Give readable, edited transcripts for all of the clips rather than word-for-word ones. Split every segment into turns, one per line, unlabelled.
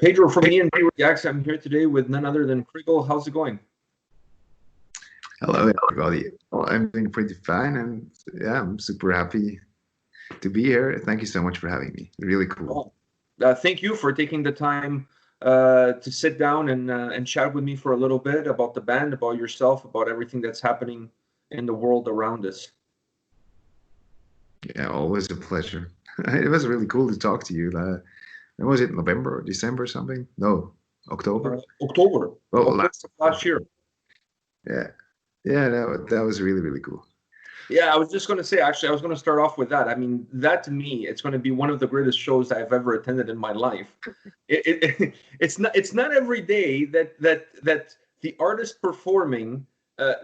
Pedro from A&P-REACTS. I'm here today with none other than Chrigel. How's it going?
Hello, everybody. Well, I'm doing pretty fine, and yeah, I'm super happy to be here. Thank you so much for having me. Really cool.
Thank you for taking the time to sit down and chat with me for a little bit about the band, about yourself, about everything that's happening in the world around us.
Yeah, always a pleasure. It was really cool to talk to you. Was it November or December or something? No, October.
October.
Well,
last year.
Yeah, that was really, really cool.
Yeah, I was just going to say, actually, I was going to start off with that. I mean, that to me, it's going to be one of the greatest shows I've ever attended in my life. It's not every day that the artist performing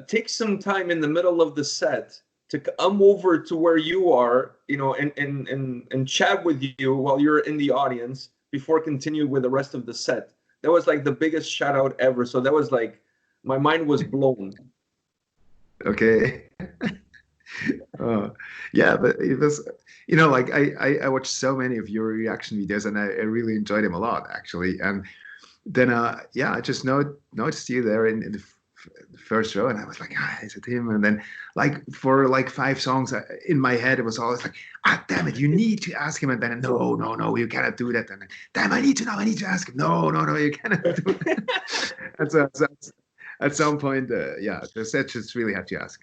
takes some time in the middle of the set to come over to where you are, you know, and chat with you while you're in the audience before continuing with the rest of the set. That was like the biggest shout out ever. So that was like, my mind was blown.
Okay. Yeah, but it was, you know, like I watched so many of your reaction videos, and I really enjoyed them a lot, actually. And then yeah, I just noticed you there in the first row, and I was like, is it him? And then like for like 5 songs in my head, it was always like, damn it, you need to ask him. And then no, you cannot do that. And then, damn, I need to ask him. No, you cannot do that. And so at some point, yeah, the set just really had to ask.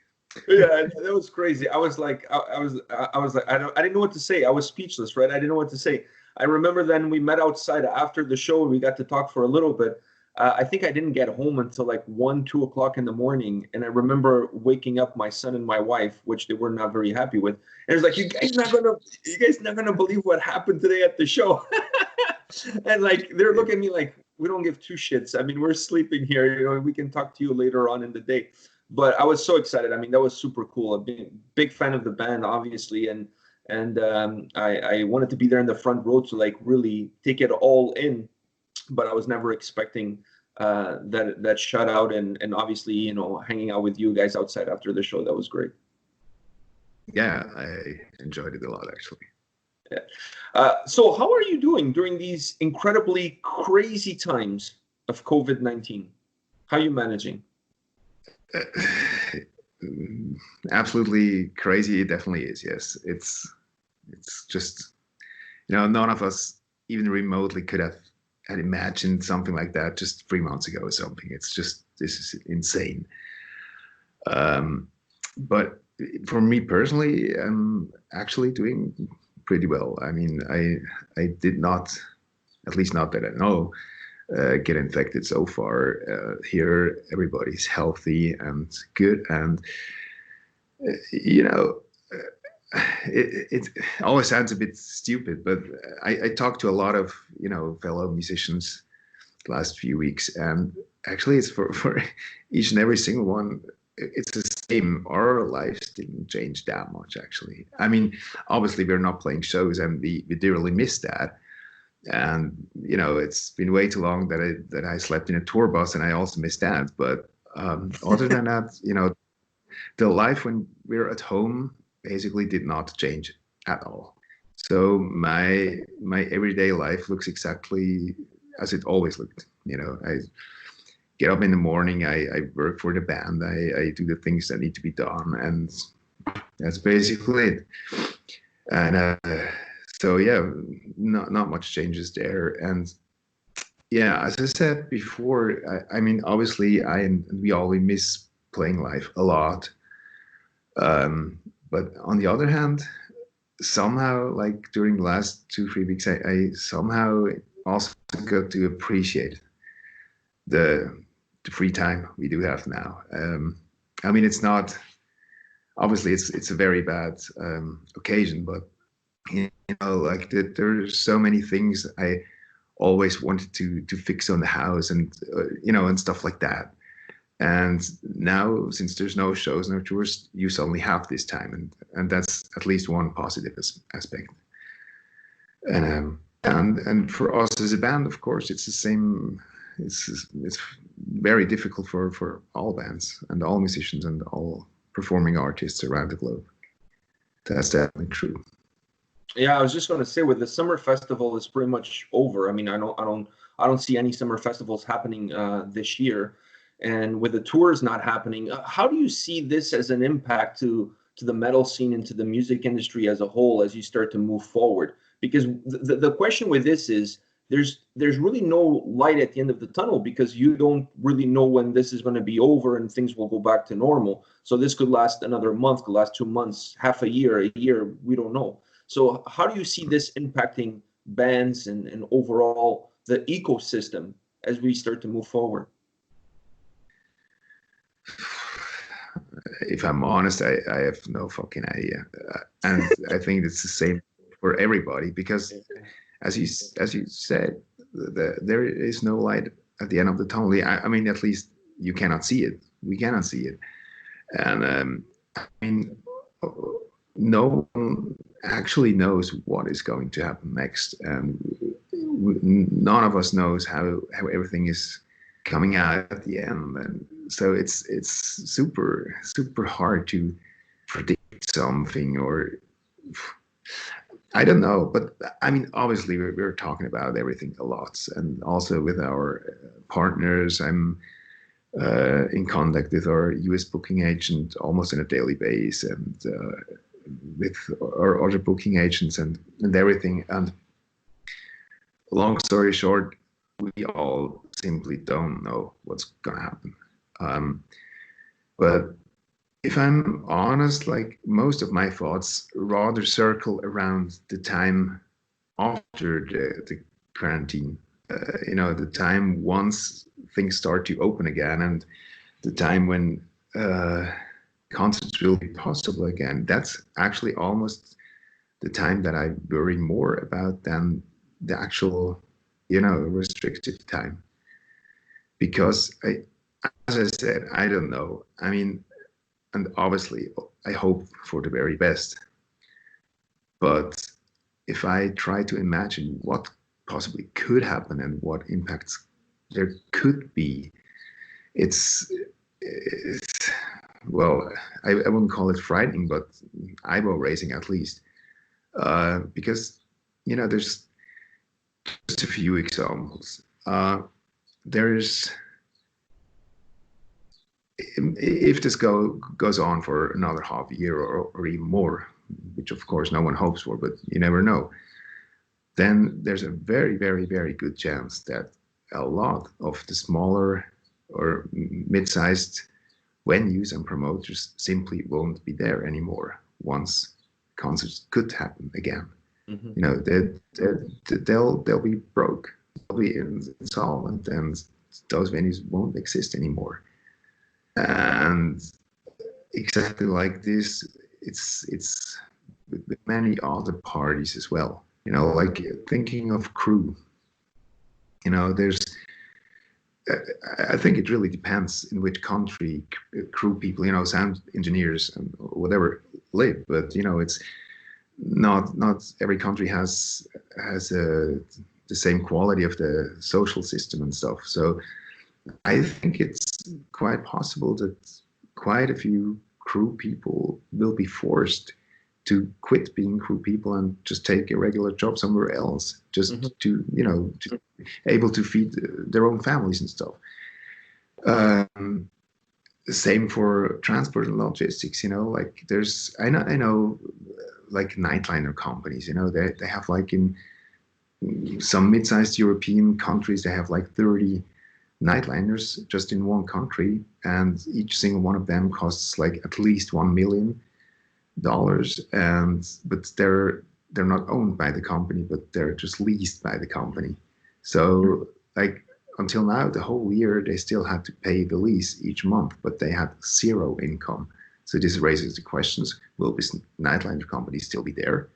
Yeah, that was crazy. I was like, I was like, I didn't know what to say. I was speechless, right? I didn't know what to say. I remember then we met outside after the show. We got to talk for a little bit. I think I didn't get home until like 1, 2 o'clock in the morning. And I remember waking up my son and my wife, which they were not very happy with. And it was like, you guys not gonna believe what happened today at the show. And like, they're looking at me like, we don't give 2 shits. I mean, we're sleeping here. You know, we can talk to you later on in the day. But I was so excited. I mean, that was super cool. I've been a big fan of the band, obviously, and I wanted to be there in the front row to like really take it all in. But I was never expecting that shout out, and obviously, you know, hanging out with you guys outside after the show. That was great.
Yeah, I enjoyed it a lot, actually.
Yeah. So how are you doing during these incredibly crazy times of COVID-19? How are you managing?
Absolutely crazy. It definitely is. Yes, it's just, you know, none of us even remotely could have had imagined something like that just 3 months ago or something. It's just, this is insane. But for me personally, I'm actually doing pretty well. I mean, I did not, at least not that I know, get infected so far. Here, everybody's healthy and good, and you know, it always sounds a bit stupid, but I talked to a lot of, you know, fellow musicians the last few weeks, and actually, it's for each and every single one, it's the same. Our lives didn't change that much, actually. I mean, obviously, we're not playing shows, and we dearly miss that. And you know, it's been way too long that I slept in a tour bus, and I also missed that. But other than that, you know, the life when we're at home basically did not change at all. So my everyday life looks exactly as it always looked. You know, I get up in the morning, I work for the band, I do the things that need to be done, and that's basically it. And so yeah, not much changes there. And yeah, as I said before, I mean, obviously I and we all miss playing live a lot. But on the other hand, somehow, like during the last 2-3 weeks, I somehow also got to appreciate the free time we do have now. I mean, it's not, obviously it's a very bad occasion, but you know, like there's so many things I always wanted to fix on the house, and you know, and stuff like that. And now, since there's no shows, no tours, you suddenly have this time, and that's at least one positive aspect. And for us as a band, of course, it's the same. It's very difficult for all bands and all musicians and all performing artists around the globe. That's definitely true.
Yeah, I was just going to say, with the summer festival is pretty much over. I mean, I don't I don't see any summer festivals happening this year. And with the tours not happening, how do you see this as an impact to the metal scene and to the music industry as a whole as you start to move forward? Because the question with this is there's really no light at the end of the tunnel, because you don't really know when this is going to be over and things will go back to normal. So this could last another month, could last 2 months, half a year, we don't know. So how do you see this impacting bands and overall the ecosystem as we start to move forward?
If I'm honest, I have no fucking idea, and I think it's the same for everybody, because as you said, there is no light at the end of the tunnel. I mean, at least you cannot see it. We cannot see it, and I mean, no one actually knows what is going to happen next, and none of us knows how everything is coming out at the end. And so it's super hard to predict something, or I don't know. But I mean, obviously we're talking about everything a lot, and also with our partners. I'm in contact with our US booking agent almost on a daily basis, and with our other booking agents and everything. And long story short, we all simply don't know what's gonna happen. But if I'm honest, like, most of my thoughts rather circle around the time after the quarantine. You know, the time once things start to open again, and the time when concerts will be possible again. That's actually almost the time that I worry more about than the actual, you know, restricted time. Because as I said, I don't know. I mean, and obviously I hope for the very best. But if I try to imagine what possibly could happen and what impacts there could be, it's well, I wouldn't call it frightening, but eyebrow raising at least. Because, you know, there's just a few examples. There's, if this goes on for another half a year or even more, which of course no one hopes for, but you never know, then there's a very, very, very good chance that a lot of the smaller or mid-sized venues and promoters simply won't be there anymore once concerts could happen again. Mm-hmm. You know, they'll be broke, they'll be insolvent, and those venues won't exist anymore. And exactly like this, it's with many other parties as well. You know, like thinking of crew. You know, I think it really depends in which country crew people, you know, sound engineers and whatever live. But you know, it's not every country has the same quality of the social system and stuff. So I think it's quite possible that quite a few crew people will be forced to quit being crew people and just take a regular job somewhere else, just mm-hmm. to, you know, to able to feed their own families and stuff. Same for transport and logistics, you know, like there's, I know like nightliner companies, you know, they have like in some mid-sized European countries, they have like 30 nightliners just in one country, and each single one of them costs like at least $1 million. But they're not owned by the company, but they're just leased by the company. So like until now, the whole year they still had to pay the lease each month, but they had zero income. So this raises the questions: will this nightliner company still be there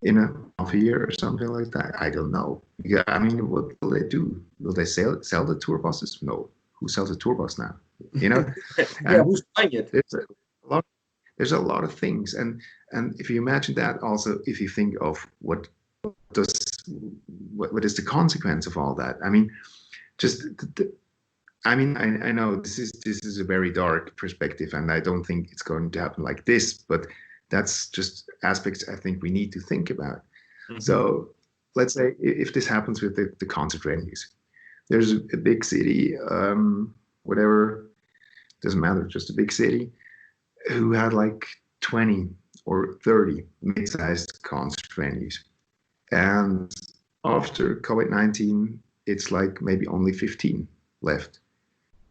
in a half a year or something like that? I don't know. Yeah, I mean, what will they do? Will they sell the tour buses? No. Who sells a tour bus now? You know?
Yeah, who's buying it?
There's a lot of things, and if you imagine that, also if you think of what is the consequence of all that? I mean, just I mean, I know this is a very dark perspective, and I don't think it's going to happen like this, but that's just aspects I think we need to think about. Mm-hmm. So let's say if this happens with the concert venues, there's a big city, whatever, doesn't matter, just a big city, who had like 20 or 30 mid-sized concert venues. And after COVID-19, it's like maybe only 15 left.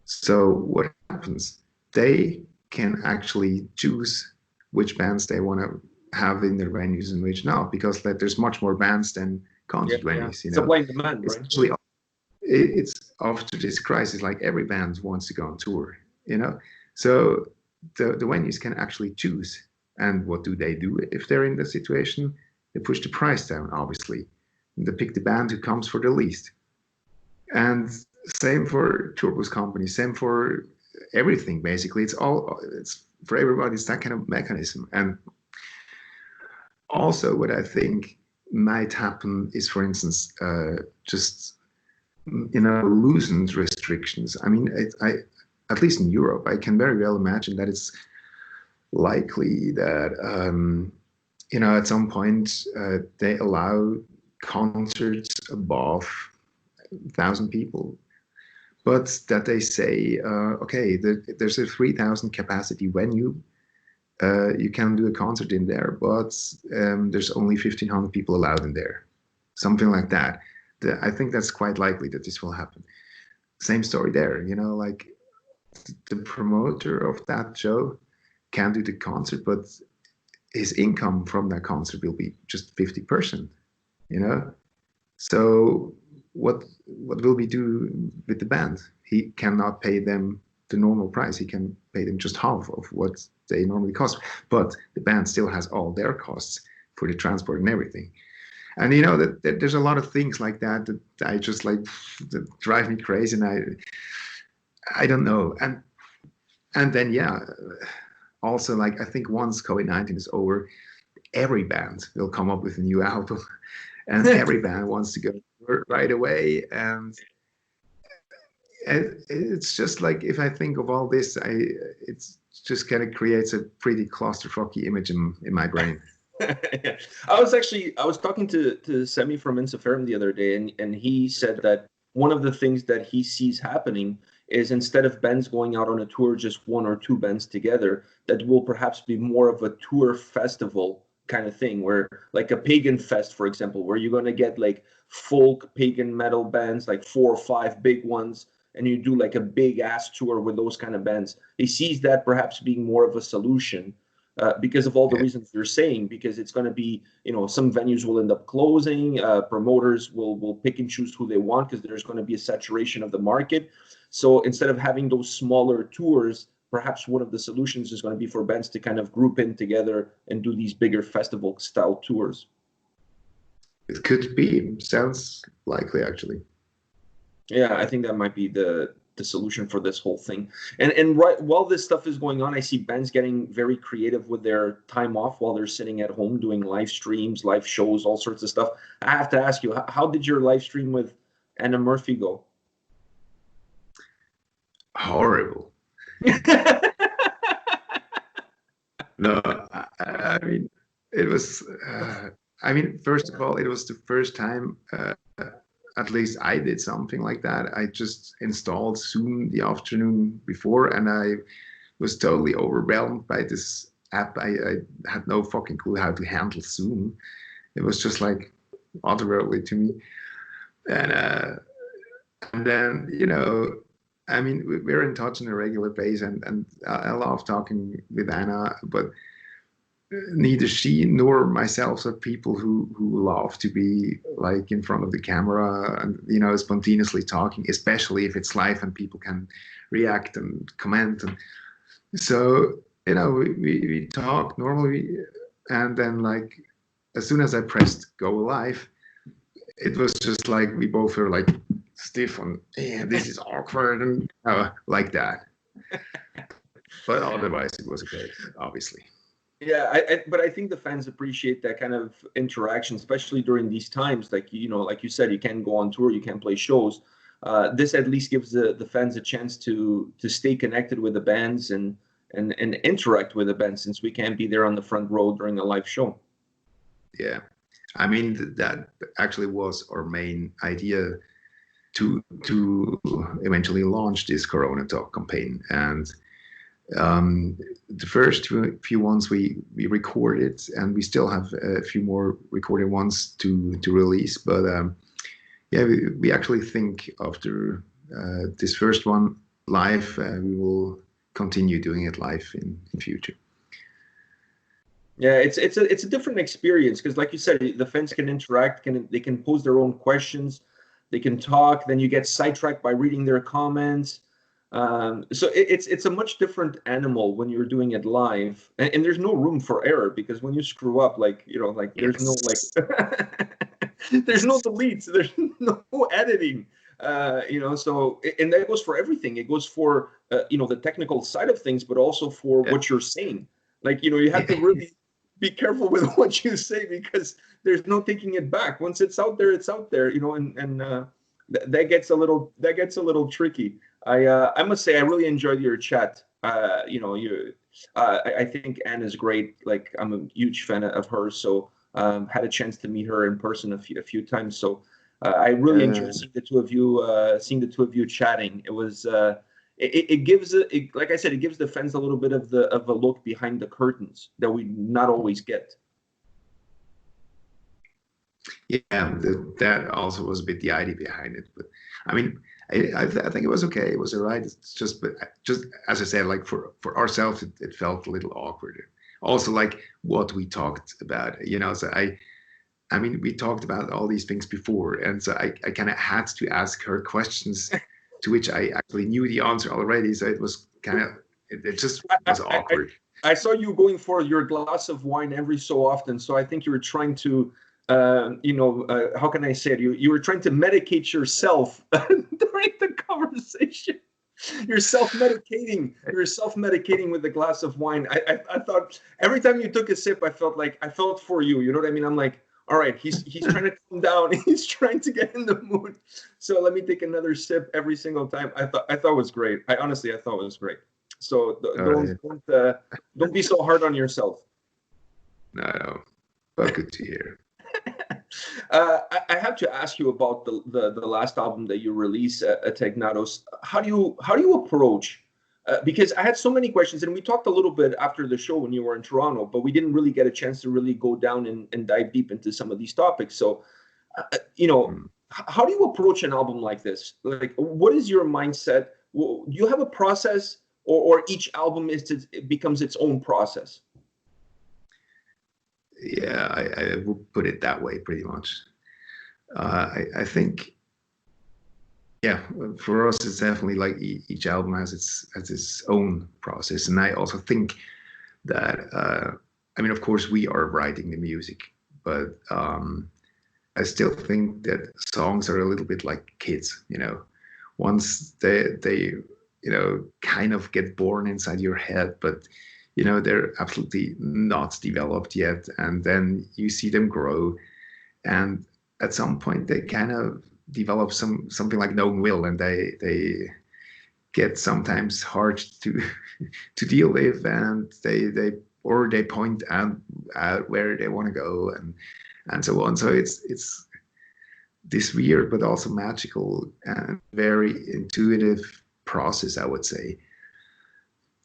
So what happens? They can actually choose which bands they want to have in their venues and which not, because there's much more bands than concert venues. You know,
supply and demand, right?
Especially it's after this crisis, like every band wants to go on tour. You know, so the venues can actually choose. And what do they do if they're in the situation? They push the price down, obviously. And they pick the band who comes for the least. And same for tour bus companies, same for everything, basically. It's for everybody, it's that kind of mechanism. And also what I think might happen is, for instance, just, you know, loosened restrictions. I mean, at least in Europe, I can very well imagine that it's likely that, you know, at some point they allow concerts above 1,000 people, but that they say, okay, there's a 3,000 capacity venue. You can do a concert in there, but there's only 1,500 people allowed in there. Something like that. I think that's quite likely that this will happen. Same story there, you know, like the promoter of that show can do the concert, but his income from that concert will be just 50%, you know? So what will we do with the band? He cannot pay them the normal price. He can pay them just half of what they normally cost, but the band still has all their costs for the transport and everything. And you know that there's a lot of things like that that I just like, that drive me crazy, and I don't know. And then yeah, also, like, I think once COVID-19 is over, every band will come up with a new album, and every band wants to go right away. And it's just like, if I think of all this, it's just kind of creates a pretty claustrophobic image in my brain.
I was talking to Semi from Insiferum the other day, and he said that one of the things that he sees happening is, instead of bands going out on a tour, just one or two bands together, that will perhaps be more of a tour festival kind of thing, where, like a pagan fest, for example, where you're going to get like folk pagan metal bands, like 4 or 5 big ones, and you do like a big ass tour with those kind of bands. He sees that perhaps being more of a solution, because of all the reasons you're saying, because it's going to be, you know, some venues will end up closing, promoters will pick and choose who they want, because there's going to be a saturation of the market. So instead of having those smaller tours, perhaps one of the solutions is going to be for bands to kind of group in together and do these bigger festival style tours.
It could be. Sounds likely, actually.
Yeah, I think that might be the solution for this whole thing. And right while this stuff is going on, I see bands getting very creative with their time off while they're sitting at home doing live streams, live shows, all sorts of stuff. I have to ask you, how did your live stream with Amorphis go?
Horrible. No, I mean, it was, I mean, first of all, it was the first time, at least I did something like that. I just installed Zoom the afternoon before, and I was totally overwhelmed by this app. I had no fucking clue how to handle Zoom. It was just like otherworldly to me. And then, you know, I mean, we're in touch on a regular basis, and I love talking with Anna, but neither she nor myself are people who love to be like in front of the camera and, you know, spontaneously talking, especially if it's live and people can react and comment. And so, you know, we talk normally, and then, like, as soon as I pressed go live, it was just like we both were like stiff on, yeah, this is awkward, and like that. But otherwise it was okay, obviously.
Yeah, but I think the fans appreciate that kind of interaction, especially during these times. Like, you know, like you said, you can't go on tour, you can't play shows. This at least gives the fans a chance to stay connected with the bands and interact with the band, since we can't be there on the front row during a live show.
Yeah, I mean, that actually was our main idea, to eventually launch this Corona Talk campaign. And the first few ones we recorded, and we still have a few more recorded ones to release. But yeah, we actually think after this first one live, we will continue doing it live in future.
Yeah, it's a different experience because, like you said, the fans can interact, they can pose their own questions, they can talk. Then you get sidetracked by reading their comments. So it's a much different animal when you're doing it live, and there's no room for error because when you screw up, like there's no there's no deletes, there's no editing. So and that goes for everything. It goes for the technical side of things, but also for what you're saying. You have to really be careful with what you say because there's no taking it back. Once it's out there, it's out there. That gets a little tricky. I must say I really enjoyed your chat. I think Anne is great. Like, I'm a huge fan of hers, so had a chance to meet her in person a few times. So I really enjoyed seeing the two of you chatting. It was it gives like I said, it gives the fans a little bit of a look behind the curtains that we not always get.
Yeah, that also was a bit the idea behind it. But I mean, I think it was okay. It was all right. It's just as I said, like for ourselves, it felt a little awkward. Also, like what we talked about, So I mean, we talked about all these things before, and so I kind of had to ask her questions to which I actually knew the answer already. So it was kind of it just was awkward.
I saw you going for your glass of wine every so often, so I think you were trying to. How can I say it? You were trying to medicate yourself during the conversation. You're self-medicating with a glass of wine. I thought every time you took a sip, I felt for you. You know what I mean? I'm like, all right, he's trying to calm down. He's trying to get in the mood. So let me take another sip every single time. I thought it was great. I thought it was great. So don't be so hard on yourself.
No, but good to hear.
I have to ask you about the last album that you released, Tegnados. How do you approach? Because I had so many questions, and we talked a little bit after the show when you were in Toronto, but we didn't really get a chance to really go down and dive deep into some of these topics. So, how do you approach an album like this? Like, what is your mindset? Do you have a process, or each album becomes its own process?
Yeah, I would put it that way pretty much. I think, yeah, for us, it's definitely like each album has its own process. And I also think that, I mean, of course, we are writing the music, but I still think that songs are a little bit like kids, Once they kind of get born inside your head, but they're absolutely not developed yet. And then you see them grow. And at some point, they kind of develop something like knowing will. And they get sometimes hard to deal with. And they point out where they want to go and so on. So it's this weird, but also magical and very intuitive process, I would say.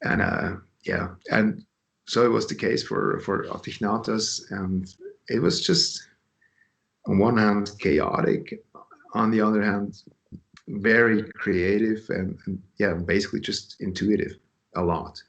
And yeah, and so it was the case for Tegnados, and it was just on one hand chaotic, on the other hand very creative, and yeah, basically just intuitive a lot.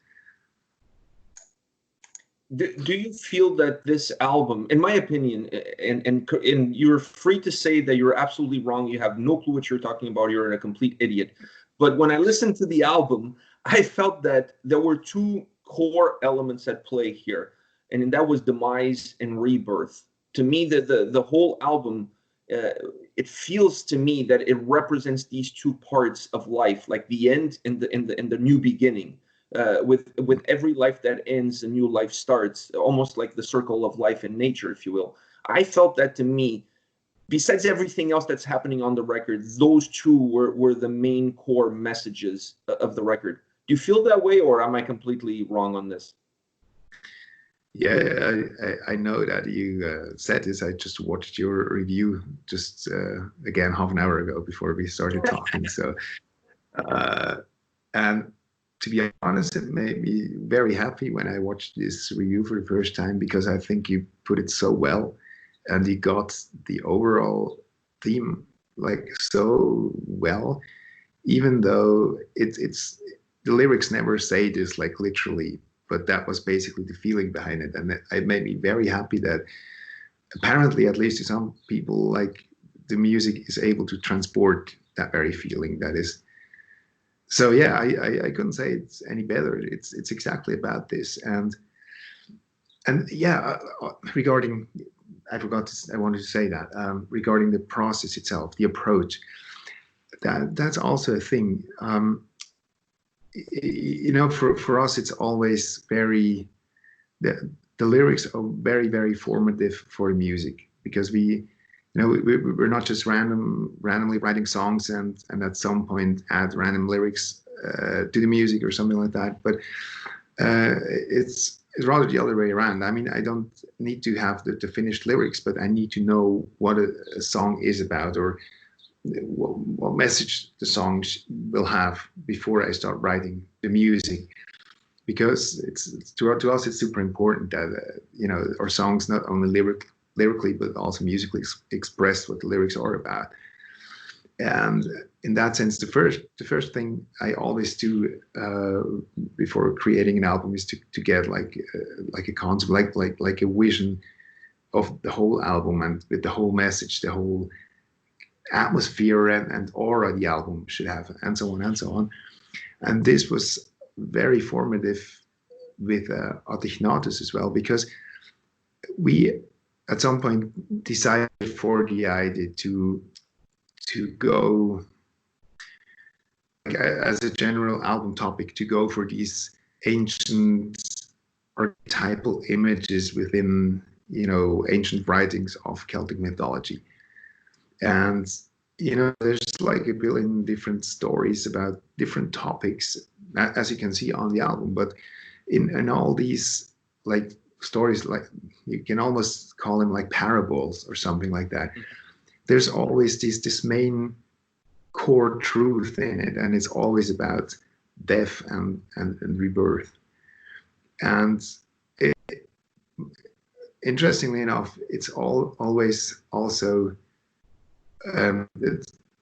Do you feel that this album, in my opinion, and you're free to say that you're absolutely wrong, you have no clue what you're talking about, you're a complete idiot, but when I listened to the album, I felt that there were two core elements at play here, and that was demise and rebirth. To me, the whole album, it feels to me that it represents these two parts of life, like the end and the new beginning. With every life that ends, a new life starts, almost like the circle of life in nature, if you will. I felt that to me, besides everything else that's happening on the record, those two were the main core messages of the record. Do you feel that way, or am I completely wrong on this?
Yeah, I know that you said this. I just watched your review just again half an hour ago before we started talking. So, and to be honest, it made me very happy when I watched this review for the first time because I think you put it so well, and you got the overall theme like so well, even though it's the lyrics never say this like literally, but that was basically the feeling behind it, and it made me very happy that apparently, at least to some people, like the music is able to transport that very feeling. That is, so yeah, I couldn't say it's any better. It's exactly about this, and yeah, regarding, I wanted to say that regarding the process itself, the approach, that's also a thing. You know, for us, it's always very, the lyrics are very, very formative for the music because we're not just randomly writing songs and at some point add random lyrics to the music or something like that. But it's rather the other way around. I mean, I don't need to have the finished lyrics, but I need to know what a song is about or what message the song will have before I start writing the music. Because it's to us, it's super important that our songs not only lyrically but also musically express what the lyrics are about. And in that sense, the first thing I always do before creating an album is to get like a concept, like a vision of the whole album and with the whole message, the whole atmosphere and aura the album should have, and so on and so on. And this was very formative with Atignatus as well, because we at some point decided for the idea to go, like, as a general album topic, to go for these ancient archetypal images within ancient writings of Celtic mythology. And there's like a billion different stories about different topics, as you can see on the album. But in all these like stories, like you can almost call them like parables or something like that. There's always this main core truth in it, and it's always about death and rebirth. And interestingly enough, it's always also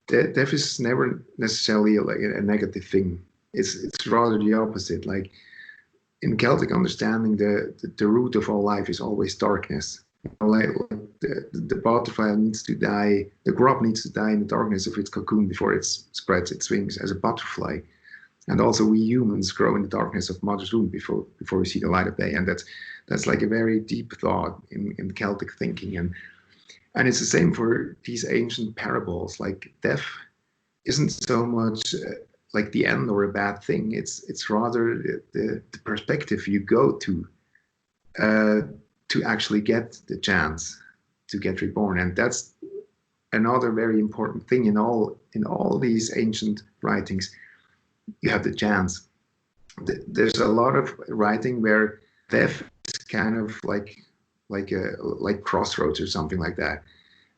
death is never necessarily like a negative thing. It's rather the opposite. Like in Celtic understanding, the root of all life is always darkness. Like the butterfly needs to die, the grub needs to die in the darkness of its cocoon before it spreads its wings as a butterfly. And also we humans grow in the darkness of mother's womb before we see the light of day. And that's like a very deep thought in Celtic thinking. And it's the same for these ancient parables. Like death isn't so much like the end or a bad thing. It's rather the perspective you go to actually get the chance to get reborn. And that's another very important thing in all these ancient writings. You have the chance. There's a lot of writing where death is kind of like crossroads or something like that,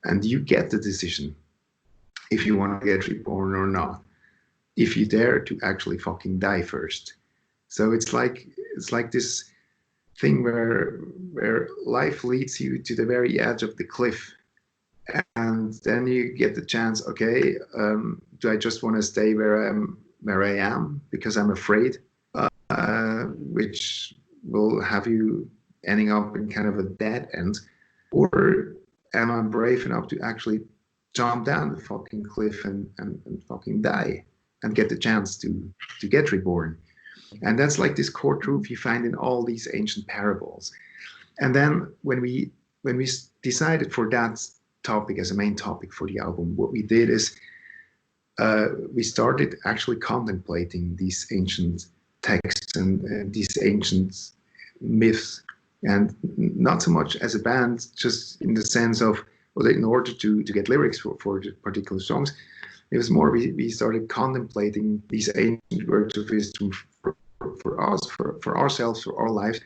and you get the decision if you want to get reborn or not, if you dare to actually fucking die first. So it's like this thing where life leads you to the very edge of the cliff, and then you get the chance. Okay, do I just want to stay where I am because I'm afraid, which will have you ending up in kind of a dead end, or am I brave enough to actually jump down the fucking cliff and fucking die and get the chance to get reborn? And that's like this core truth you find in all these ancient parables. And then when we decided for that topic as a main topic for the album, what we did is we started actually contemplating these ancient texts and these ancient myths, and not so much as a band, just in the sense of, well, in order to get lyrics for particular songs. It was more we started contemplating these ancient words of wisdom for us, for ourselves, for our lives,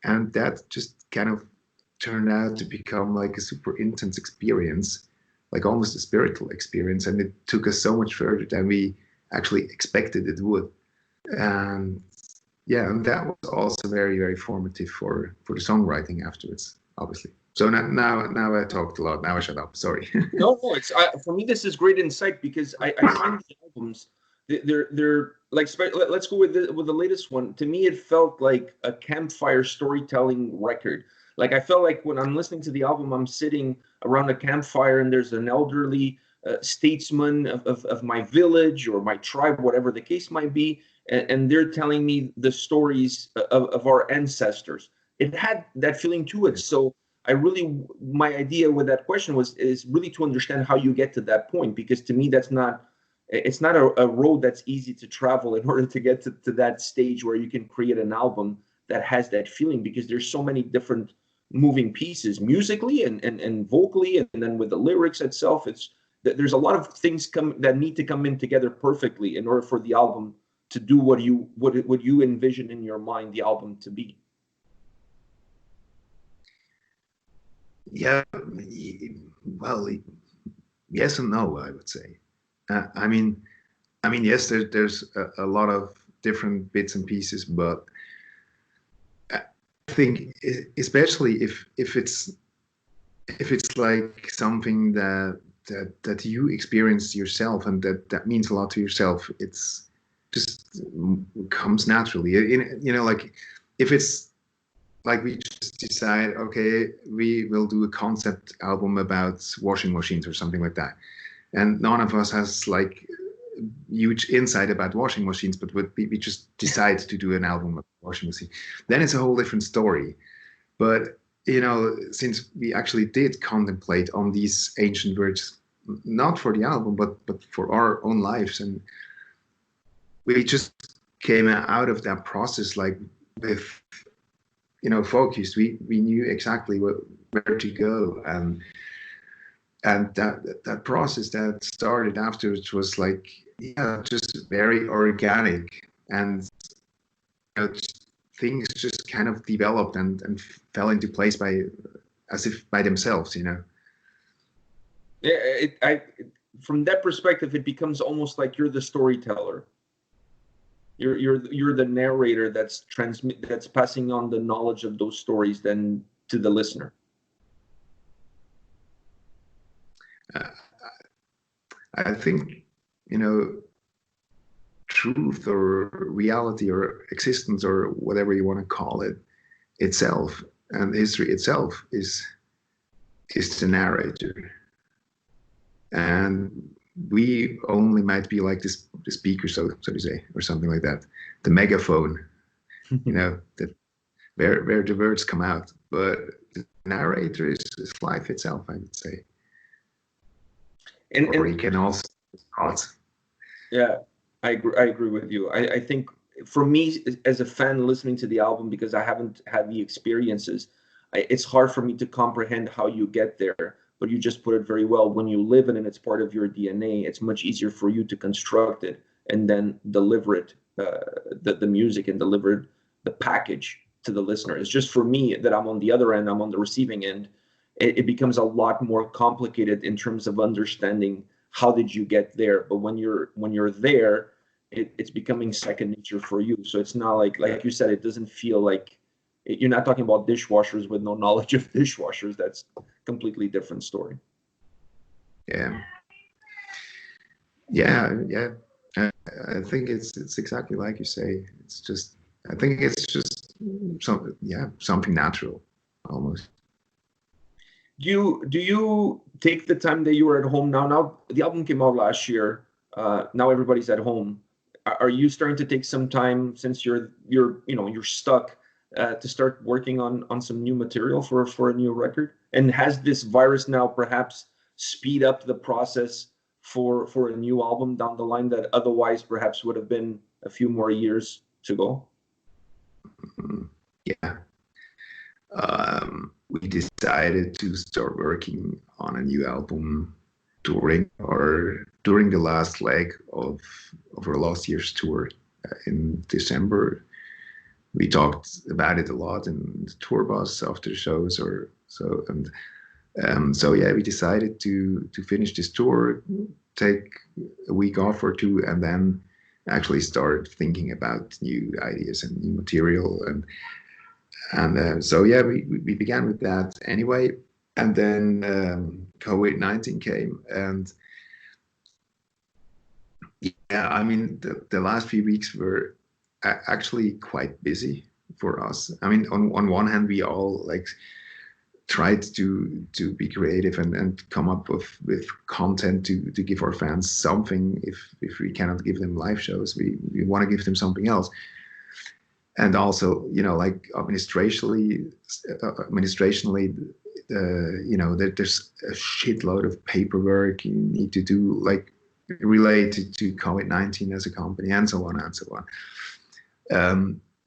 and that just kind of turned out to become like a super intense experience, like almost a spiritual experience, and it took us so much further than we actually expected it would. And yeah, and that was also very, very formative for the songwriting afterwards, obviously. So now I talked a lot. Now I shut up. Sorry.
No, it's for me this is great insight, because I find the albums, they're like, let's go with the latest one. To me, it felt like a campfire storytelling record. Like, I felt like when I'm listening to the album, I'm sitting around a campfire and there's an elderly statesman of my village or my tribe, whatever the case might be, and they're telling me the stories of our ancestors. It had that feeling to it. So my idea with that question is really to understand how you get to that point, because to me it's not a road that's easy to travel in order to get to that stage where you can create an album that has that feeling, because there's so many different moving pieces musically and vocally, and then with the lyrics itself, there's a lot of things that need to come in together perfectly in order for the album to do what you envision in your mind the album to be.
Yeah, well, yes and no, I would say. I mean, yes, there's a lot of different bits and pieces, but I think, especially if it's like something that you experience yourself and that means a lot to yourself, it's just comes naturally. You know, like if it's like we just decide, okay, we will do a concept album about washing machines or something like that, and none of us has like huge insight about washing machines, but we just decide to do an album about washing machine, then it's a whole different story. But you know, since we actually did contemplate on these ancient words, not for the album, but for our own lives, and we just came out of that process like with, you know, focused. We knew exactly where to go, and that process that started afterwards was like, yeah, just very organic, and you know, things just kind of developed and fell into place as if by themselves, you know.
Yeah, from that perspective, it becomes almost like you're the storyteller. You're the narrator that's passing on the knowledge of those stories then to the listener.
I think, you know, truth or reality or existence or whatever you want to call it itself, and history itself is the narrator, and we only might be like this, the speaker, so to say, or something like that, the megaphone, you know, that where the words come out. But the narrator is life itself, I would say. Or he can also thoughts.
Yeah, I agree with you. I think for me as a fan listening to the album, because I haven't had the experiences, it's hard for me to comprehend how you get there. But you just put it very well. When you live it and it's part of your DNA, it's much easier for you to construct it and then deliver it, the music, and deliver the package to the listener. It's just for me that I'm on the other end, I'm on the receiving end. It becomes a lot more complicated in terms of understanding how did you get there. But when you're there, it's becoming second nature for you. So it's not like you said, it doesn't feel like you're not talking about dishwashers with no knowledge of dishwashers. That's a completely different story.
Yeah. I think it's exactly like you say. It's just, I think it's just something natural, almost.
Do you take the time that you were at home now? Now the album came out last year. Now everybody's at home. Are you starting to take some time, since you're stuck, to start working on some new material for a new record? And has this virus now perhaps speed up the process for a new album down the line that otherwise perhaps would have been a few more years to go?
Yeah. We decided to start working on a new album during the last leg of our last year's tour in December. we talked about it a lot in the tour bus after the shows or so. And so yeah, we decided to finish this tour, take a week off or two, and then actually start thinking about new ideas and new material. And so yeah, we began with that anyway. And then COVID-19 came, and yeah, I mean, the last few weeks were actually quite busy for us. I mean, on one hand, we all like tried to be creative and come up with content to give our fans something. If we cannot give them live shows, we want to give them something else. And also, you know, like administrationally, you know, there's a shitload of paperwork you need to do, like related to COVID-19 as a company, and so on and so on.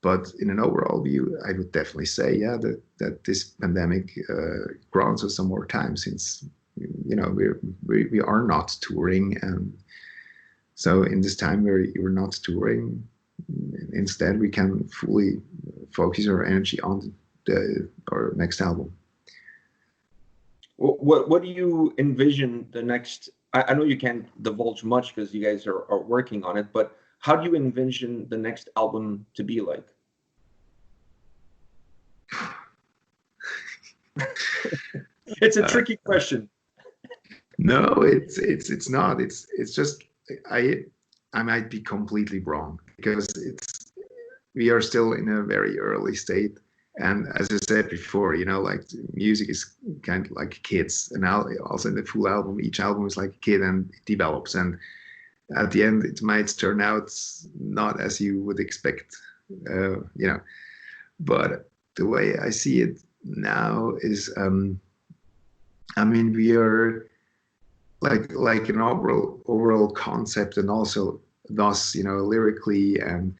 But in an overall view, I would definitely say, yeah, that this pandemic grants us some more time, since, you know, we are not touring, and so in this time where we're not touring, instead we can fully focus our energy on our next album.
What do you envision the next? I know you can't divulge much because you guys are working on it, but how do you envision the next album to be like? It's a tricky question.
No, it's not. It's just I might be completely wrong, because we are still in a very early state. And as I said before, you know, like music is kind of like kids, and now also in the full album, each album is like a kid and it develops, and at the end it might turn out not as you would expect, you know. But the way I see it now is, I mean, we are like an overall concept, and also thus, you know, lyrically and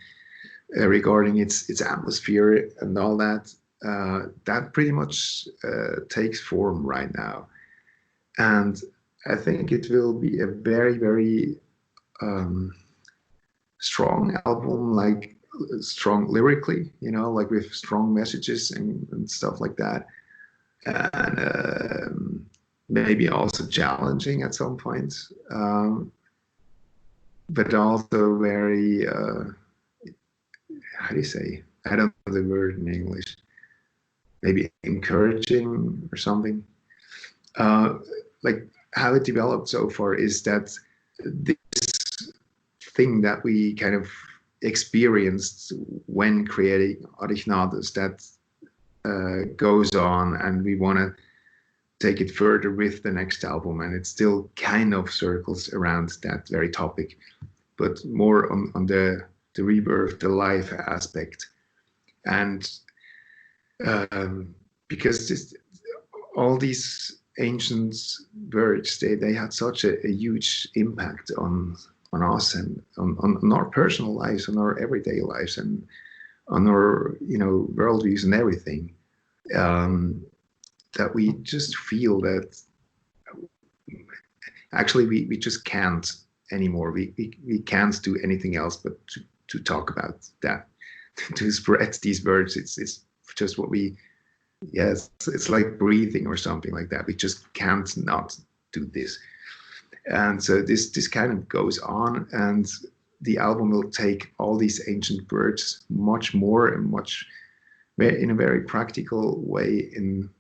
regarding its atmosphere and all that, that pretty much takes form right now. And I think it will be a very, very strong album, like strong lyrically, you know, like with strong messages and stuff like that. And maybe also challenging at some points, but also very, how do you say? I don't know the word in English. Maybe encouraging or something. Like how it developed so far is that this thing that we kind of experienced when creating Originatus, that goes on, and we want to take it further with the next album, and it still kind of circles around that very topic, but more on the rebirth, the life aspect. And because all these ancient words, they had such a huge impact on us, and on our personal lives, on our everyday lives, and on our, you know, worldviews and everything, that we just feel that actually we just can't anymore. We can't do anything else but to talk about that, to spread these words. It's just what we, yes, it's like breathing or something like that. We just can't not do this. And so this kind of goes on, and the album will take all these ancient words much more and much in a very practical way in,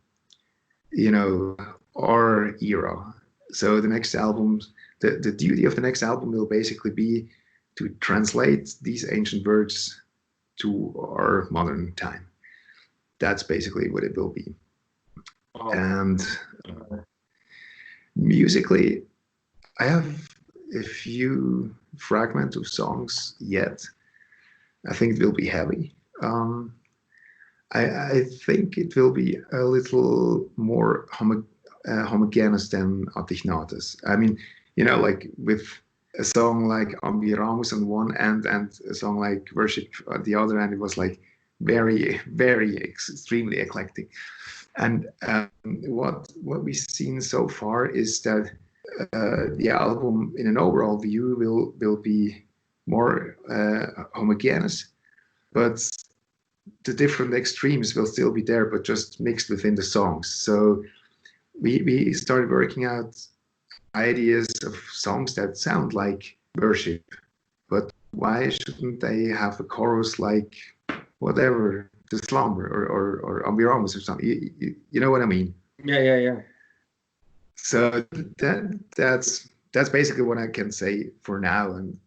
you know, our era. So the next album, the duty of the next album will basically be to translate these ancient words to our modern time. That's basically what it will be. Oh. And musically, I have a few fragments of songs yet. I think it will be heavy. I think it will be a little more homogeneous than Originatus. I mean, you know, like with a song like Ambiramus on one end and a song like Worship on the other end, it was like very, very extremely eclectic. And what we've seen so far is that the album, in an overall view, will be more homogeneous, but the different extremes will still be there, but just mixed within the songs. So we started working out ideas of songs that sound like worship, but why shouldn't they have a chorus like whatever, the slumber or Amorphis or something? You know what I mean?
Yeah.
So that's basically what I can say for now, and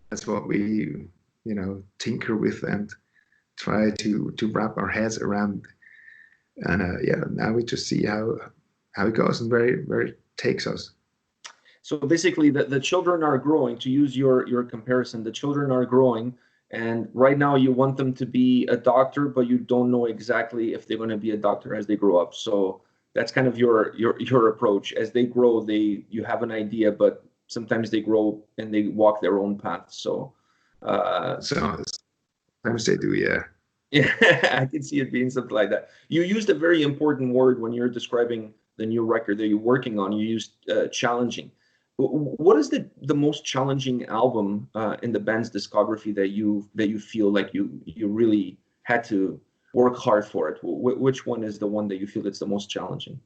that's what we tinker with and try to wrap our heads around. And now we just see how it goes and where it takes us.
So basically, the children are growing. To use your comparison, the children are growing, and right now you want them to be a doctor, but you don't know exactly if they're going to be a doctor as they grow up. So that's kind of your approach. As they grow, you have an idea, but sometimes they grow and they walk their own path. So
sometimes they do, yeah.
Yeah, I can see it being something like that. You used a very important word when you're describing the new record that you're working on. You used challenging. What is the most challenging album in the band's discography that you feel like you really had to work hard for it? Which one is the one that you feel that's the most challenging?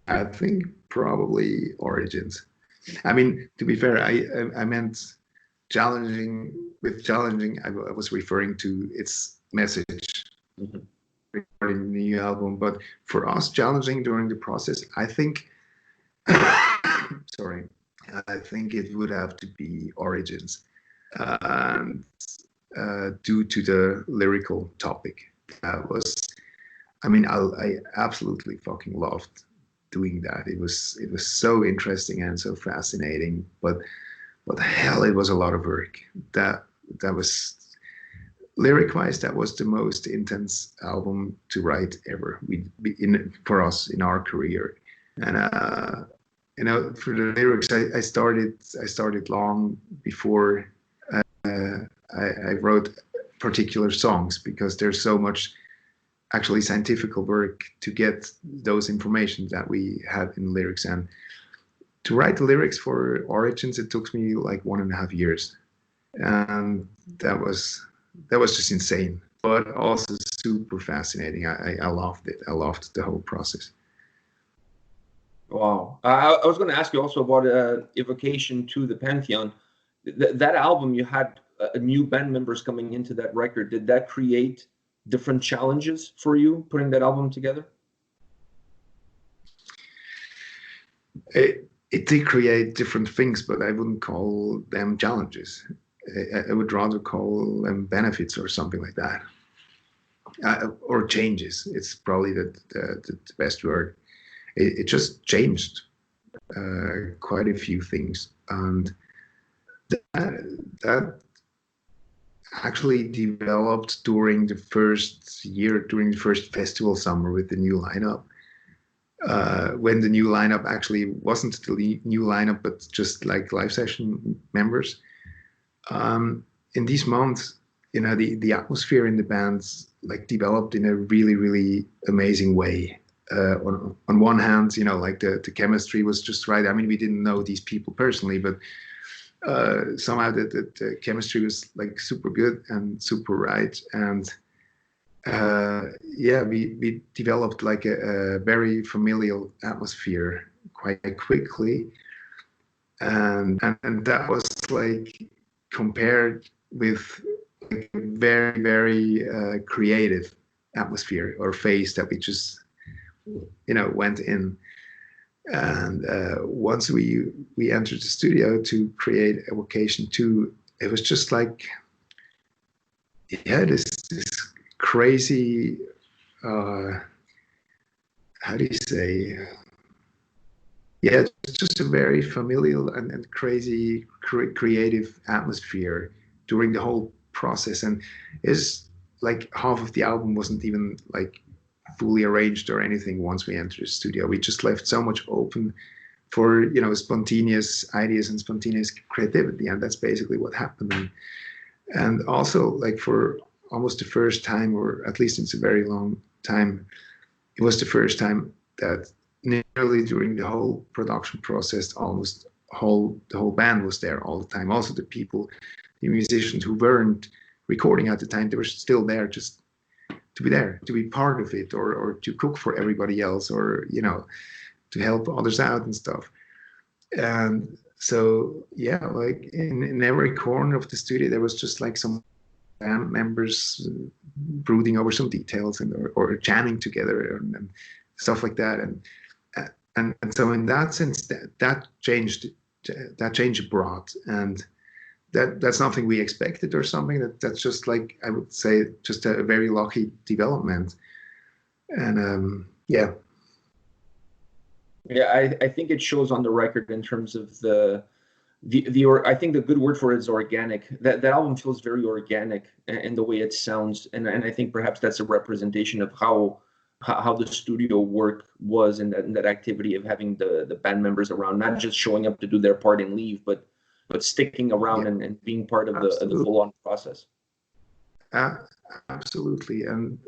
I think probably Origins. I mean, to be fair, I meant challenging. With challenging, I was referring to its message regarding the new album. But for us, challenging during the process, I think, sorry, I think it would have to be Origins, due to the lyrical topic. I absolutely fucking loved doing that. It was so interesting and so fascinating, but hell, it was a lot of work. That was, lyric wise, that was the most intense album to write ever. For us in our career, and for the lyrics, I started long before I wrote particular songs, because there's so much actually scientific work to get those information that we had in lyrics. And to write the lyrics for Origins, it took me like 1.5 years, and that was just insane, but also super fascinating. I loved it. I loved the whole process.
Wow. I was going to ask you also about Evocation to the Pantheon. That album, you had new band members coming into that record. Did that create different challenges for you putting that album together?
It did create different things, but I wouldn't call them challenges. I would rather call them benefits or something like that, or changes. It's probably the best word. It just changed quite a few things, and that actually developed during the first year, during the first festival summer with the new lineup. When the new lineup actually wasn't the new lineup, but just like live session members. In these months, the atmosphere in the bands like developed in a really, really amazing way. On one hand, like the chemistry was just right. I mean, we didn't know these people personally, but somehow the chemistry was like super good and super right. And we developed like a very familial atmosphere quite quickly, and that was like compared with like a very, very creative atmosphere or phase that we just went in. And once we entered the studio to create Evocation 2, it was just like, this crazy, how do you say? Yeah, it's just a very familial and crazy creative atmosphere during the whole process. And it's like half of the album wasn't even like fully arranged or anything once we entered the studio. We just left so much open for spontaneous ideas and spontaneous creativity, and that's basically what happened. And also, like, for almost the first time, or at least it's a very long time, it was the first time that nearly during the whole production process, almost the whole band was there all the time. Also the people, the musicians who weren't recording at the time, they were still there just to be there, to be part of it, or to cook for everybody else, or to help others out and stuff. And so yeah, like in every corner of the studio there was just like some band members brooding over some details or jamming together and stuff like that. And so in that sense, that change brought, and that's nothing we expected or something. That's just like, I would say, just a very lucky development. And yeah.
Yeah, I think it shows on the record in terms of I think the good word for it is organic. That album feels very organic in the way it sounds, and I think perhaps that's a representation of how the studio work was in that activity of having the band members around, not just showing up to do their part and leave, but sticking around and being part of the full-on process.
Absolutely, and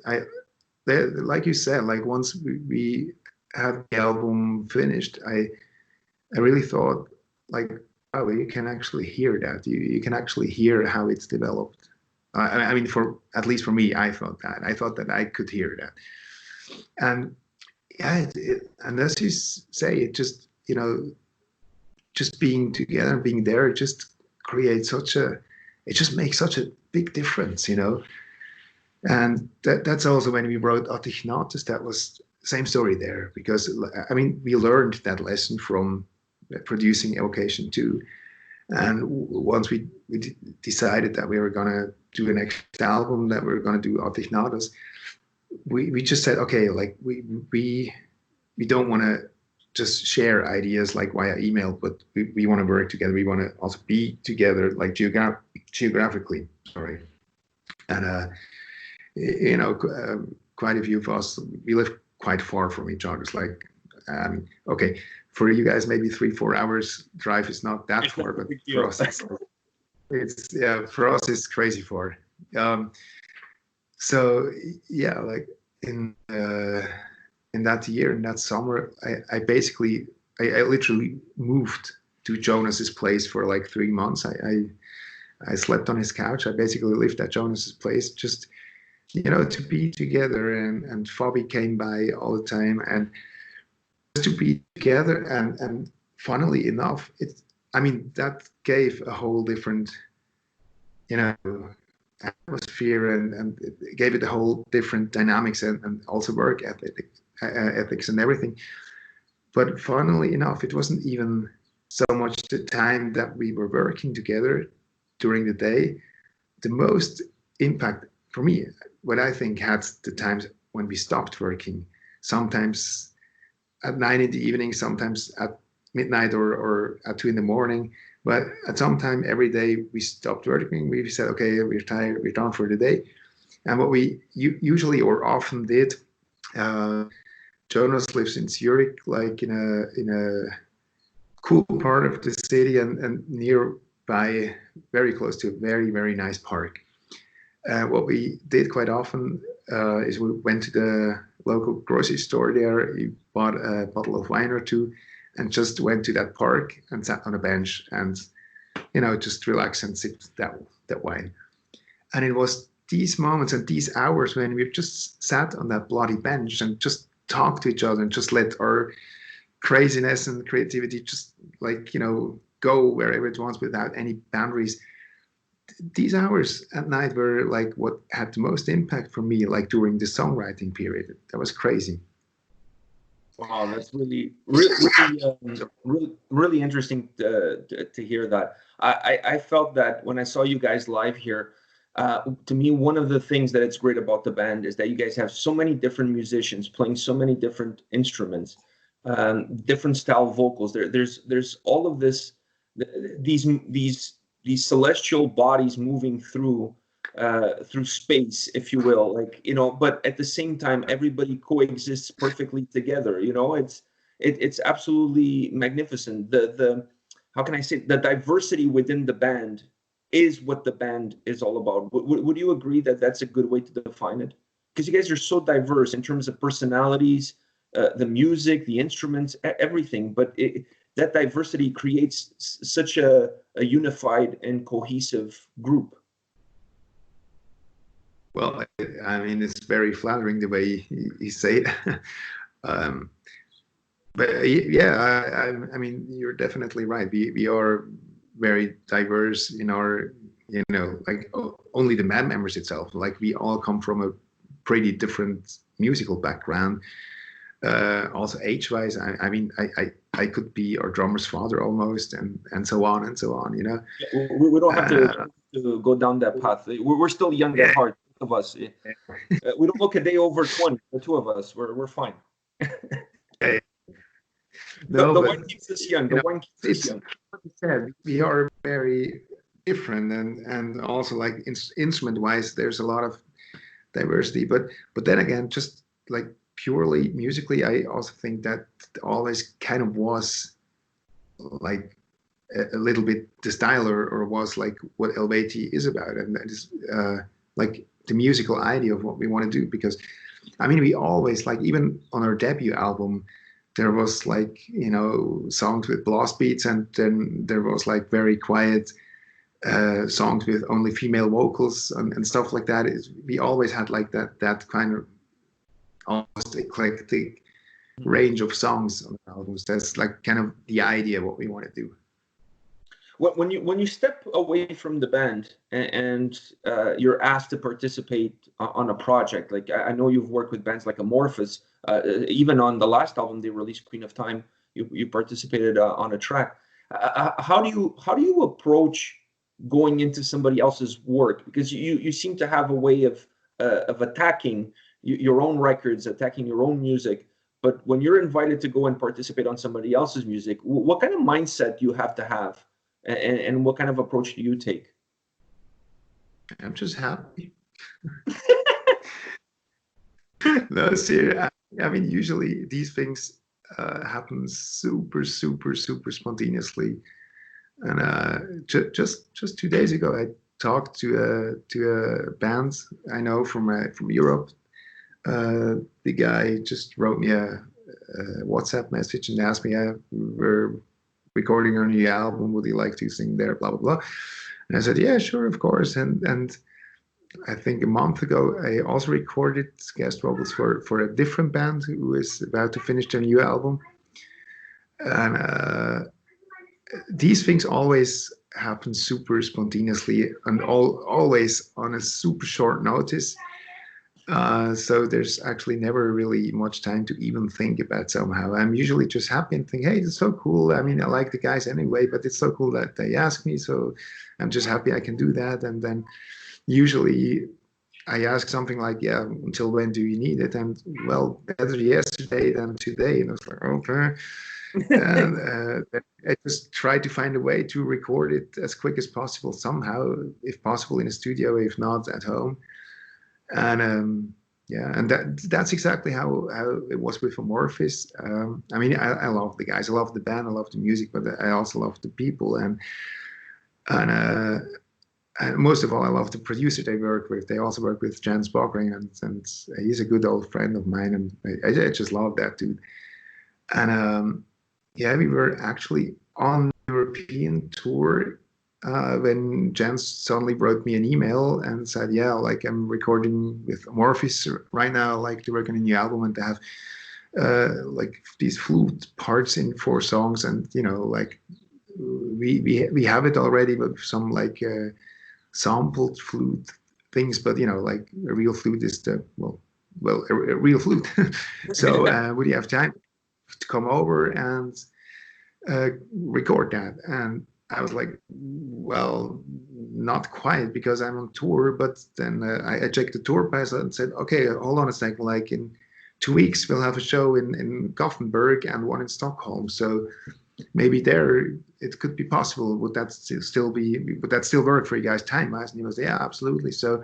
like you said, like once we had the album finished, I really thought, like, oh, you can actually hear that. You can actually hear how it's developed. I mean, at least for me, I thought that I could hear that. And yeah, and as you say, it just, just being together and being there, it just creates it just makes such a big difference, And that's also when we wrote Atignatus, that was same story there, because I mean, we learned that lesson from producing Evocation 2. And once we decided that we were going to do an next album, that we were going to do Atignatus, we just said, okay, like we don't want to just share ideas like via email, but we want to work together. We want to also be together, like geographically. Sorry, and quite a few of us, we live quite far from each other. It's like, okay, for you guys maybe 3-4 hours drive is not that far, but for us for us it's crazy far. So yeah, like in that year, in that summer, I literally moved to Jonas's place for like 3 months. I slept on his couch. I basically lived at Jonas's place, just to be together, and Fabi came by all the time, and just to be together. And funnily enough, that gave a whole different atmosphere, and it gave it a whole different dynamics, and also work ethics and everything. But funnily enough, it wasn't even so much the time that we were working together during the day. The most impact for me, what I think, had the times when we stopped working, sometimes at 9 in the evening, sometimes at midnight or at 2 in the morning. But at some time every day we stopped working. We said, okay, we're tired, we're done for the day. And what we usually or often did, Jonas lives in Zurich, like in a cool part of the city, and nearby, very close to a very, very nice park. What we did quite often is we went to the local grocery store there, we bought a bottle of wine or two, and just went to that park and sat on a bench and, just relax and sip that wine. And it was these moments and these hours when we just sat on that bloody bench and just talked to each other and just let our craziness and creativity just go wherever it wants without any boundaries. These hours at night were like what had the most impact for me, like during the songwriting period. That was crazy.
Wow, that's really interesting to hear that. I felt that when I saw you guys live here. To me, one of the things that it's great about the band is that you guys have so many different musicians playing so many different instruments, different style vocals. There's all of this, these celestial bodies moving through space, if you will, but at the same time everybody coexists perfectly together. It's absolutely magnificent. The how can I say, the diversity within the band is what the band is all about. Would you agree that that's a good way to define it? Because you guys are so diverse in terms of personalities, the music, the instruments, everything, but that diversity creates such a unified and cohesive group?
Well, I mean, it's very flattering the way you say it. But yeah, I mean, you're definitely right. We are very diverse in our, you know, like only the band members itself. Like we all come from a pretty different musical background. Also age-wise, I mean, I could be our drummer's father almost, and so on and so on. You know,
Yeah, we don't have to go down that path. We're still young at heart, both of us. We don't look a day over 20. The two of us, we're fine.
Yeah. No,
the
but,
wine keeps us young.
The
wine keeps us young.
Like you said, we are very different, and also like instrument-wise, there's a lot of diversity. But then again, just like purely musically, I also think that always kind of was like a little bit the style, or was like what Eluveitie is about, and that is like the musical idea of what we want to do. Because I mean, we always, like, even on our debut album, there was like, you know, songs with blast beats, and then there was like very quiet songs with only female vocals and stuff like that. We always had like that kind of almost eclectic range of songs on the albums. That's like kind of the idea of what we want to do.
When you step away from the band and you're asked to participate on a project, like I know you've worked with bands like Amorphis, even on the last album they released, Queen of Time, you participated on a track. How do you approach going into somebody else's work? Because you seem to have a way of attacking your own records, attacking your own music. But when you're invited to go and participate on somebody else's music, what kind of mindset do you have to have? And what kind of approach do you take?
I'm just happy. No, seriously. I mean, usually these things happen super spontaneously. And just 2 days ago, I talked to a band I know from Europe. The guy just wrote me a WhatsApp message and asked me, we're recording our new album, would you like to sing there, blah blah blah. And I said, yeah, sure, of course. And I think a month ago I also recorded guest vocals for a different band who is about to finish their new album. And these things always happen super spontaneously and always on a super short notice. So there's actually never really much time to even think about somehow. I'm usually just happy and think, hey, it's so cool. I mean, I like the guys anyway, but it's so cool that they ask me. So I'm just happy I can do that. And then usually I ask something like, yeah, until when do you need it? And well, better yesterday than today. And I was like, okay. And I just try to find a way to record it as quick as possible somehow, if possible in a studio, if not at home. And yeah, and that's exactly how it was with Amorphis. I mean, I love the guys, I love the band, I love the music, but I also love the people, and most of all, I love the producer they work with. They also work with Jens Bogring, and he's a good old friend of mine, and I just love that dude. And yeah, we were actually on European tour when Jens suddenly wrote me an email and said, yeah, like I'm recording with Amorphis right now, like to work on a new album, and to have like these flute parts in 4 songs, and you know, like we have it already, but some like sampled flute things, but you know, like a real flute is the a real flute. So would you have time to come over and record that? And I was like, well, not quite, because I'm on tour. But then I checked the tour pass and said, okay, hold on a second. Like in 2 weeks, we'll have a show in Gothenburg and one in Stockholm. So maybe there it could be possible. Would that still work for you guys time-wise? And he was, yeah, absolutely. So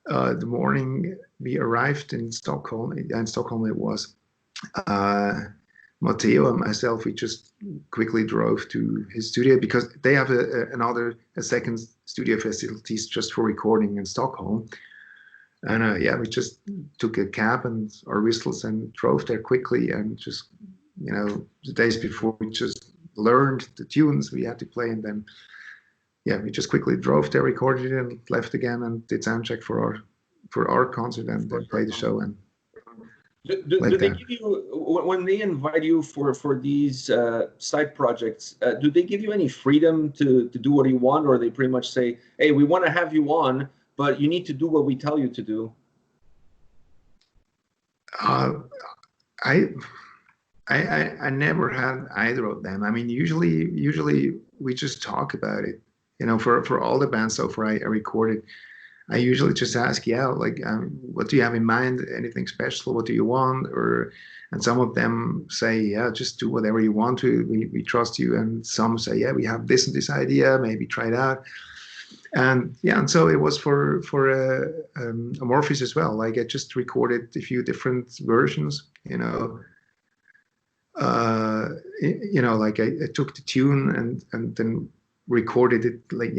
the morning we arrived in Stockholm, it was. Matteo and myself, we just quickly drove to his studio, because they have a second studio facilities just for recording in Stockholm. And yeah, we just took a cab and our whistles and drove there quickly, and just, you know, the days before we just learned the tunes we had to play, and then yeah, we just quickly drove there, recorded it, and left again, and did sound check for our concert, and then played the show. And
do they give you, when they invite you for these side projects, do they give you any freedom to do what you want, or they pretty much say, hey, we want to have you on, but you need to do what we tell you to do?
I never had either of them. I mean, usually we just talk about it. You know, for all the bands so far I recorded, I usually just ask, yeah, like, what do you have in mind? Anything special? What do you want? And some of them say, yeah, just do whatever you want to. We trust you. And some say, yeah, we have this and this idea. Maybe try it out. And yeah, and so it was for Amorphis as well. Like I just recorded a few different versions. Like I took the tune and then recorded it like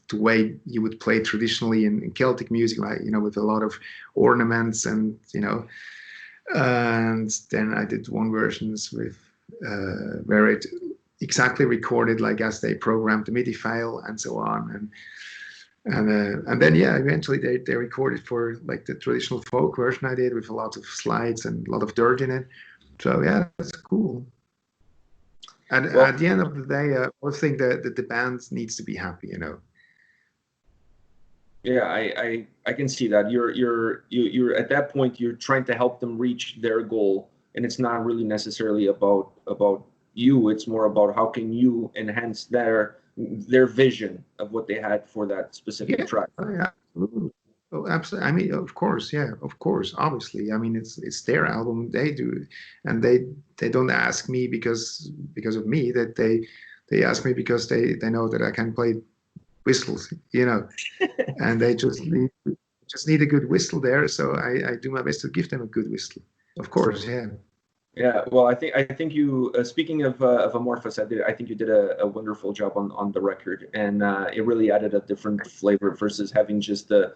the way you would play traditionally in Celtic music, like with a lot of ornaments and and then I did one versions with where it exactly recorded like as they programmed the MIDI file and so on, and then yeah, eventually they recorded for like the traditional folk version I did with a lot of slides and a lot of dirt in it. So yeah, that's cool. And at the end of the day, I always think that the band needs to be happy,
Yeah, I can see that. You're at that point, you're trying to help them reach their goal, and it's not really necessarily about you. It's more about how can you enhance their vision of what they had for that specific track.
Oh, yeah, absolutely. Oh, absolutely. I mean, of course, yeah, of course, obviously. I mean, it's their album, they do, and they don't ask me because of me. That they ask me because they know that I can play whistles, and they just need a good whistle there. So I do my best to give them a good whistle. Of course, yeah.
Yeah, well, I think you speaking of Amorphis, I think you did a wonderful job on the record, and it really added a different flavor versus having just the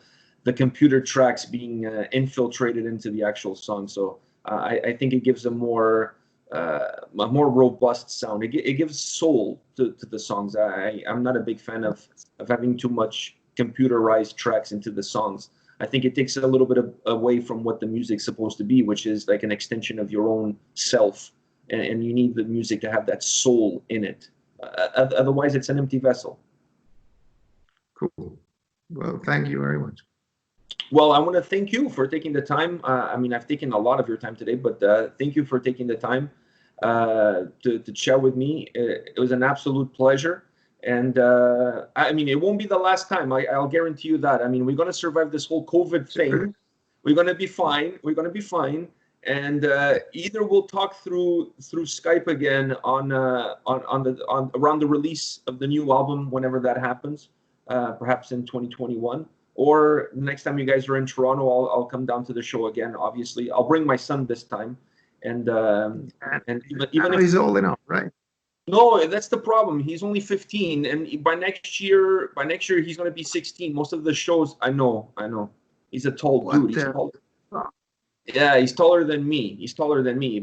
computer tracks being infiltrated into the actual song. So I think it gives a more robust sound. It gives soul to the songs. I'm not a big fan of having too much computerized tracks into the songs. I think it takes a little bit away from what the music's supposed to be, which is like an extension of your own self, and you need the music to have that soul in it. Otherwise, it's an empty vessel.
Cool. Well, thank you very much.
Well, I want to thank you for taking the time. I mean, I've taken a lot of your time today, but thank you for taking the time to chat with me. It was an absolute pleasure. And I mean, it won't be the last time. I'll guarantee you that. I mean, we're going to survive this whole COVID thing. We're going to be fine. We're going to be fine. And either we'll talk through Skype again on around the release of the new album, whenever that happens, perhaps in 2021. Or next time you guys are in Toronto, I'll come down to the show again. Obviously, I'll bring my son this time, and even if
he's old enough, right?
No, that's the problem. He's only 15, and by next year he's going to be 16. Most of the shows, I know. He's a tall dude. Yeah, he's taller than me.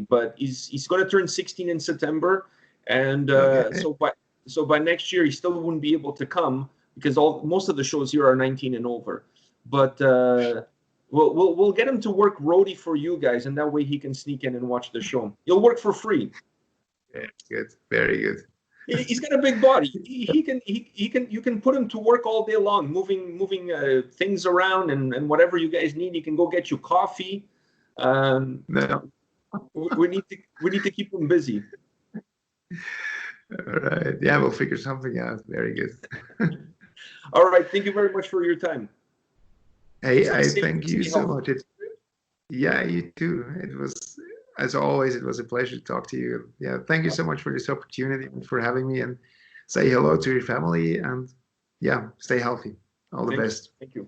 But he's going to turn 16 in September, and so by next year he still wouldn't be able to come, because most of the shows here are 19 and over. But we'll get him to work roadie for you guys, and that way he can sneak in and watch the show. He'll work for free.
Yeah, good, very good.
He's got a big body. He can. You can put him to work all day long, moving things around and whatever you guys need. He can go get you coffee.
No.
We need to keep him busy.
All right. Yeah, we'll figure something out. Very good.
All right. Thank you very much for your time.
Hey, I thank you so much. Yeah, you too. It was, as always, it was a pleasure to talk to you. Yeah, thank you so much for this opportunity and for having me, and say hello to your family, and yeah, stay healthy. All the best.
Thank you.